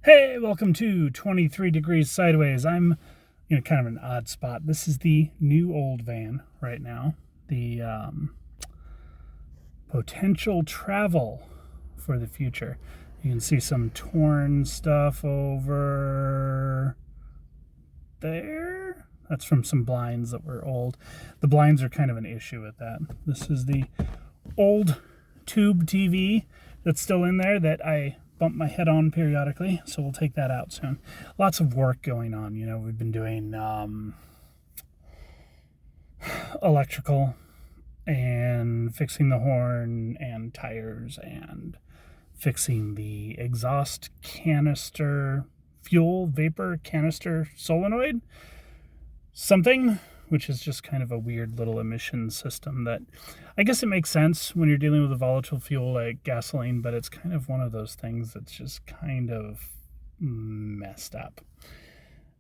Hey, welcome to 23 Degrees Sideways. I'm in kind of an odd spot. This is the new old van right now. The potential travel for the future. You can see some torn stuff over there. That's from some blinds that were old. The blinds are kind of an issue with that. This is the old tube TV that's still in there that I bump my head on periodically, so we'll take that out soon. Lots of work going on. We've been doing electrical and fixing the horn and tires and fixing the exhaust canister, fuel vapor canister solenoid something, which is just kind of a weird little emission system that I guess it makes sense when you're dealing with a volatile fuel like gasoline, but it's kind of one of those things that's just kind of messed up.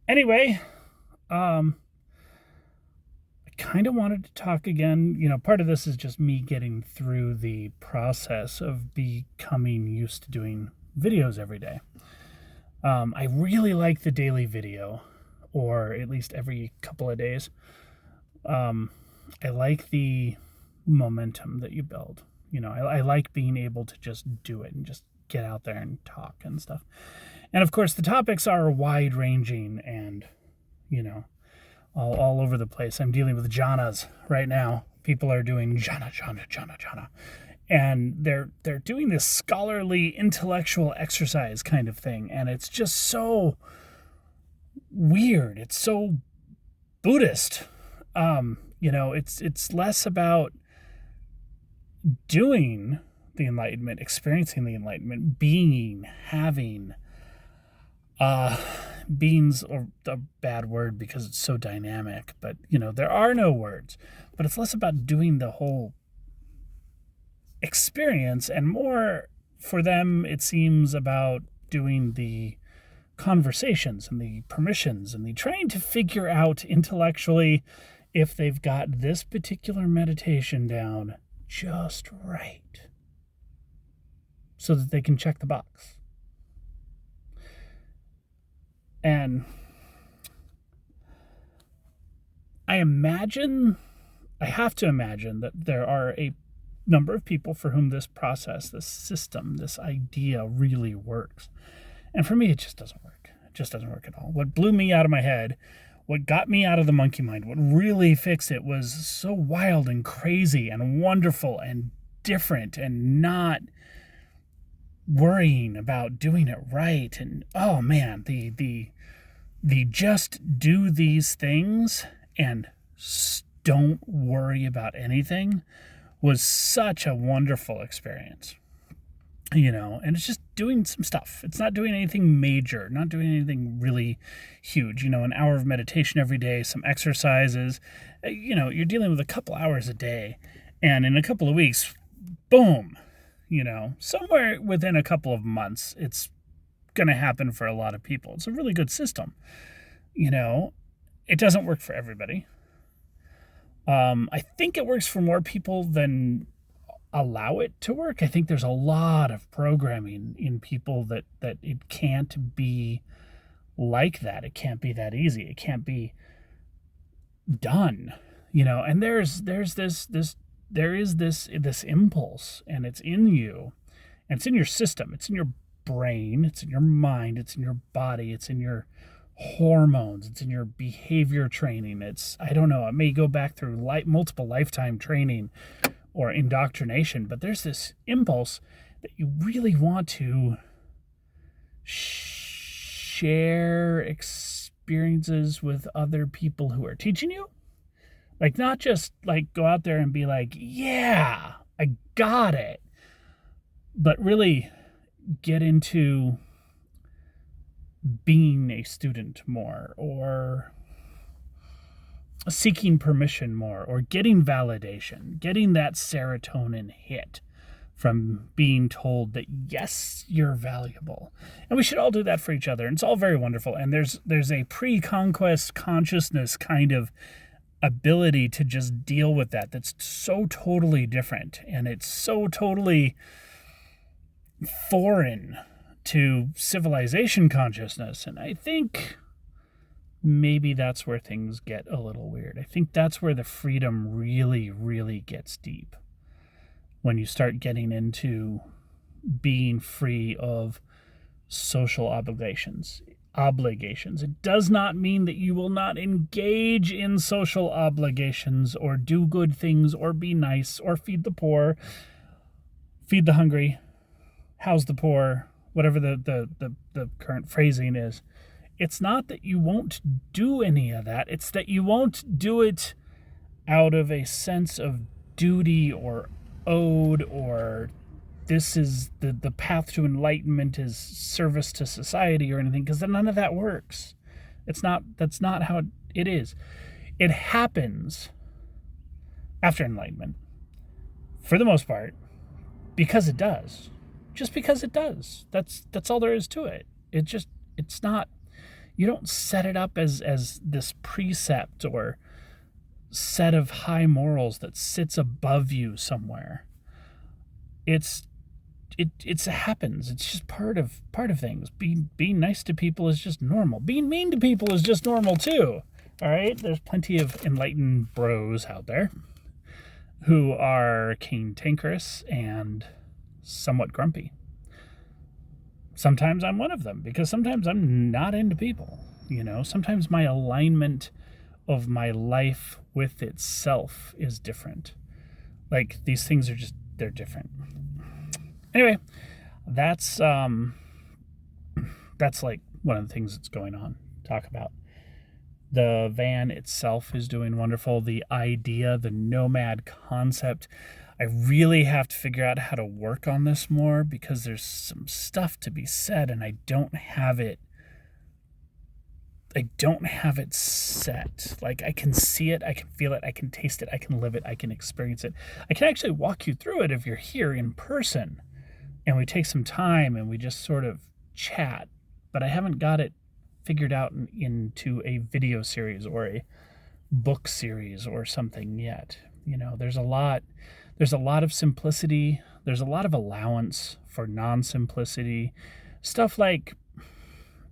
Anyway, I kind of wanted to talk again. Part of this is just me getting through the process of becoming used to doing videos every day. I really like the daily video, or at least every couple of days. I like the momentum that you build. I like being able to just do it and just get out there and talk and stuff. And of course, the topics are wide ranging and, all over the place. I'm dealing with jhanas right now. People are doing jhana. And they're doing this scholarly intellectual exercise kind of thing. And it's just so weird. It's so Buddhist. It's less about doing the enlightenment, experiencing the enlightenment, having. Being's a bad word because it's so dynamic, but there are no words. But it's less about doing the whole experience and more for them, it seems, about doing the conversations and the permissions and the trying to figure out intellectually if they've got this particular meditation down just right so that they can check the box. And I have to imagine that there are a number of people for whom this process, this system, this idea really works. And for me, it just doesn't work. It just doesn't work at all. What blew me out of my head, what got me out of the monkey mind, what really fixed it was so wild and crazy and wonderful and different and not worrying about doing it right. And oh man, the just do these things and don't worry about anything was such a wonderful experience. And it's just doing some stuff. It's not doing anything major, not doing anything really huge. An hour of meditation every day, some exercises. You're dealing with a couple hours a day. And in a couple of weeks, boom, somewhere within a couple of months, it's going to happen for a lot of people. It's a really good system. It doesn't work for everybody. I think it works for more people than allow it to work. I think there's a lot of programming in people that it can't be like that. It can't be that easy. It can't be done, and there is this impulse, and it's in you, and it's in your system. It's in your brain. It's in your mind. It's in your body. It's in your hormones. It's in your behavior training. I don't know, it may go back through multiple lifetime training or indoctrination, but there's this impulse that you really want to share experiences with other people who are teaching you. Like, not just like go out there and be like, yeah, I got it, but really get into being a student more, or seeking permission more, or getting validation, getting that serotonin hit from being told that, yes, you're valuable. And we should all do that for each other. And it's all very wonderful. And there's a pre-conquest consciousness kind of ability to just deal with that that's so totally different. And it's so totally foreign to civilization consciousness. And I think maybe that's where things get a little weird. I think that's where the freedom really, really gets deep. When you start getting into being free of social obligations. It does not mean that you will not engage in social obligations or do good things or be nice or feed the poor, feed the hungry, house the poor, whatever the current phrasing is. It's not that you won't do any of that. It's that you won't do it out of a sense of duty or owed, or this is the path to enlightenment is service to society or anything, because none of that works. That's not how it is. It happens after enlightenment, for the most part, because it does. Just because it does. That's all there is to it. It's not, you don't set it up as this precept or set of high morals that sits above you somewhere. It happens. It's just part of things. Being nice to people is just normal. Being mean to people is just normal too. All right? There's plenty of enlightened bros out there who are cantankerous and somewhat grumpy. Sometimes I'm one of them, because sometimes I'm not into people. Sometimes my alignment of my life with itself is different. Like, these things are just, they're different. Anyway, that's like one of the things that's going on. Talk about the van itself is doing wonderful. The idea, the nomad concept, I really have to figure out how to work on this more, because there's some stuff to be said and I don't have it set. Like, I can see it, I can feel it, I can taste it, I can live it, I can experience it. I can actually walk you through it if you're here in person and we take some time and we just sort of chat, but I haven't got it figured out into a video series or a book series or something yet. There's a lot of simplicity. There's a lot of allowance for non-simplicity. Stuff like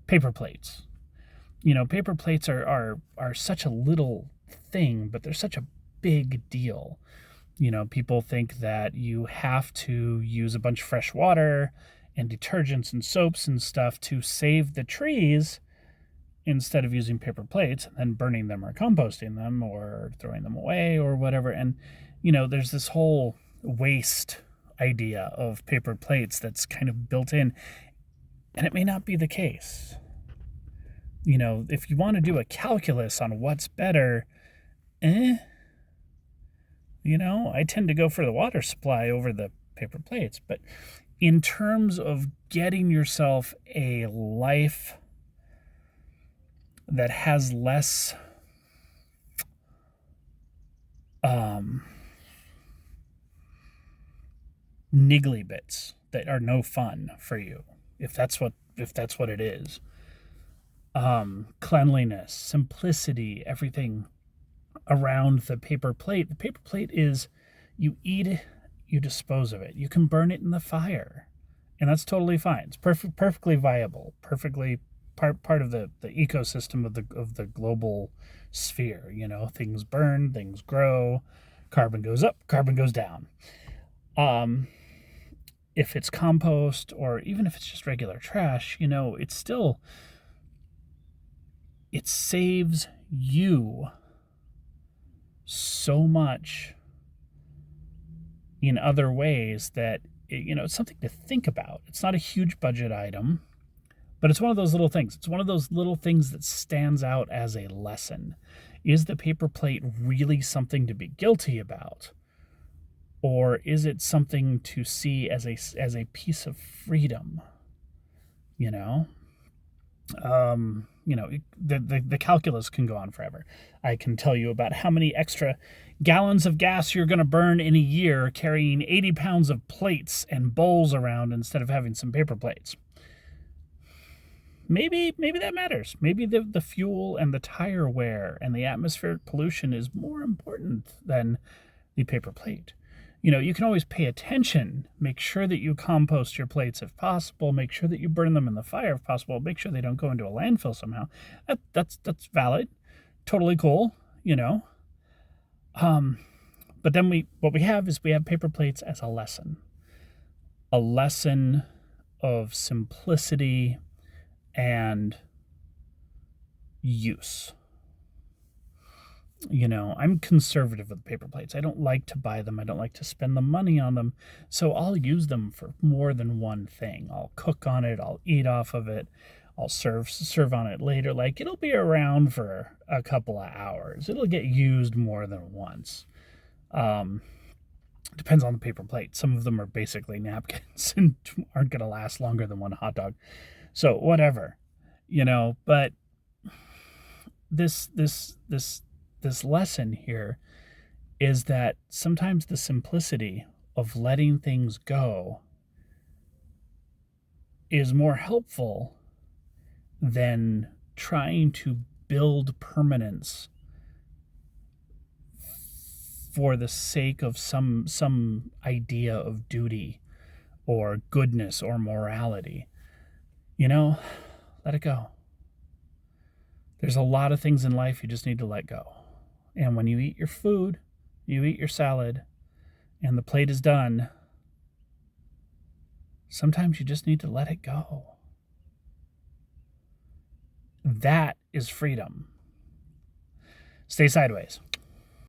paper plates. Paper plates are such a little thing, but they're such a big deal. People think that you have to use a bunch of fresh water and detergents and soaps and stuff to save the trees instead of using paper plates and then burning them or composting them or throwing them away or whatever. And, there's this whole waste idea of paper plates that's kind of built in, and it may not be the case. If you want to do a calculus on what's better, I tend to go for the water supply over the paper plates. But in terms of getting yourself a life that has less niggly bits that are no fun for you, if that's what it is, cleanliness, simplicity, everything around the paper plate. The paper plate is, you eat it, you dispose of it. You can burn it in the fire, and that's totally fine. It's perfectly viable, perfectly part of the ecosystem of the global sphere. Things burn, things grow, carbon goes up, carbon goes down. If it's compost, or even if it's just regular trash, it's still, it saves you so much in other ways that, it's something to think about. It's not a huge budget item, but it's one of those little things. It's one of those little things that stands out as a lesson. Is the paper plate really something to be guilty about? Or is it something to see as a piece of freedom? The calculus can go on forever. I can tell you about how many extra gallons of gas you're going to burn in a year carrying 80 pounds of plates and bowls around instead of having some paper plates. Maybe that matters. Maybe the fuel and the tire wear and the atmospheric pollution is more important than the paper plate. You can always pay attention, make sure that you compost your plates if possible, make sure that you burn them in the fire if possible, make sure they don't go into a landfill somehow. That's valid, totally cool, you know. But then what we have is we have paper plates as a lesson of simplicity and use. I'm conservative with paper plates. I don't like to buy them. I don't like to spend the money on them. So I'll use them for more than one thing. I'll cook on it. I'll eat off of it. I'll serve on it later. Like, it'll be around for a couple of hours. It'll get used more than once. Depends on the paper plate. Some of them are basically napkins and aren't going to last longer than one hot dog. So whatever, but this lesson here is that sometimes the simplicity of letting things go is more helpful than trying to build permanence for the sake of some idea of duty or goodness or morality. Let it go. There's a lot of things in life you just need to let go. And when you eat your food, you eat your salad, and the plate is done, sometimes you just need to let it go. That is freedom. Stay sideways.